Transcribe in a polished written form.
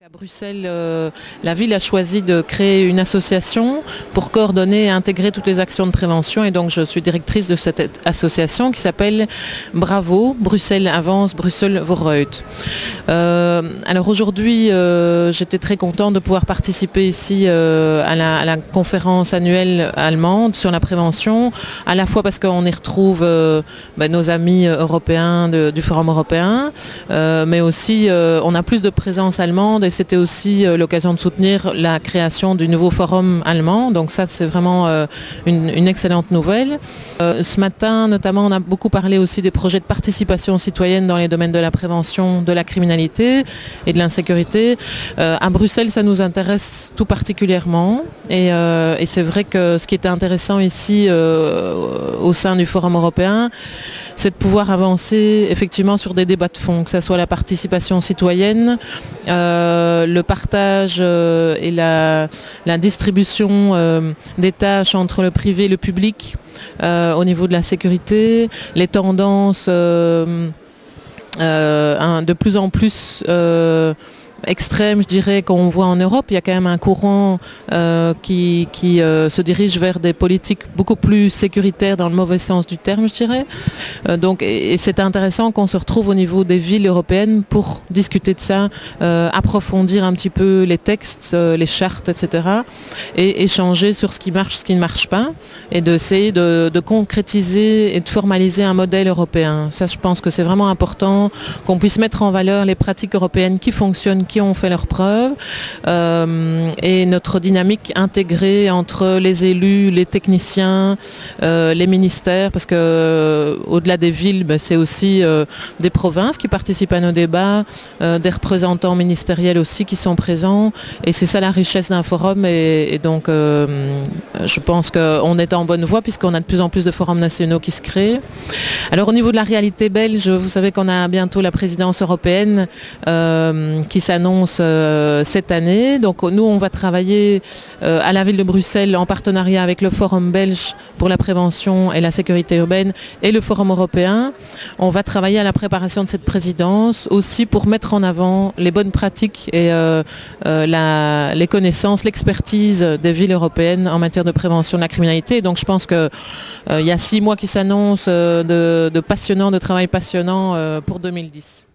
À Bruxelles, la ville a choisi de créer une association pour coordonner et intégrer toutes les actions de prévention, et donc je suis directrice de cette association qui s'appelle Bravo, Bruxelles Avance, Bruxelles Vooruit. Alors aujourd'hui, j'étais très contente de pouvoir participer ici à la conférence annuelle allemande sur la prévention, à la fois parce qu'on y retrouve nos amis européens du Forum européen, mais aussi on a plus de présence allemande. Et c'était aussi l'occasion de soutenir la création du nouveau forum allemand. Donc ça, c'est vraiment une excellente nouvelle. Ce matin, notamment, on a beaucoup parlé aussi des projets de participation citoyenne dans les domaines de la prévention de la criminalité et de l'insécurité. À Bruxelles, ça nous intéresse tout particulièrement. Et c'est vrai que ce qui était intéressant ici au sein du Forum européen, c'est de pouvoir avancer effectivement sur des débats de fond, que ce soit la participation citoyenne, le partage et la distribution des tâches entre le privé et le public au niveau de la sécurité, les tendances de plus en plus extrême, je dirais, qu'on voit en Europe. Il y a quand même un courant qui se dirige vers des politiques beaucoup plus sécuritaires dans le mauvais sens du terme, je dirais. Et c'est intéressant qu'on se retrouve au niveau des villes européennes pour discuter de ça, approfondir un petit peu les textes, les chartes, etc. et échanger sur ce qui marche, ce qui ne marche pas, et d'essayer de concrétiser et de formaliser un modèle européen. Ça, je pense que c'est vraiment important qu'on puisse mettre en valeur les pratiques européennes qui fonctionnent, qui ont fait leurs preuves, et notre dynamique intégrée entre les élus, les techniciens, les ministères, parce que au-delà des villes, c'est aussi des provinces qui participent à nos débats, des représentants ministériels aussi qui sont présents, et c'est ça la richesse d'un forum, et donc je pense qu'on est en bonne voie puisqu'on a de plus en plus de forums nationaux qui se créent. Alors au niveau de la réalité belge, vous savez qu'on a bientôt la présidence européenne qui s'annonce cette année. Donc nous, on va travailler à la ville de Bruxelles en partenariat avec le Forum belge pour la prévention et la sécurité urbaine et le Forum européen. On va travailler à la préparation de cette présidence aussi pour mettre en avant les bonnes pratiques et les connaissances, l'expertise des villes européennes en matière de prévention de la criminalité. Donc je pense qu'il y a 6 mois qui s'annoncent de travail passionnant pour 2010.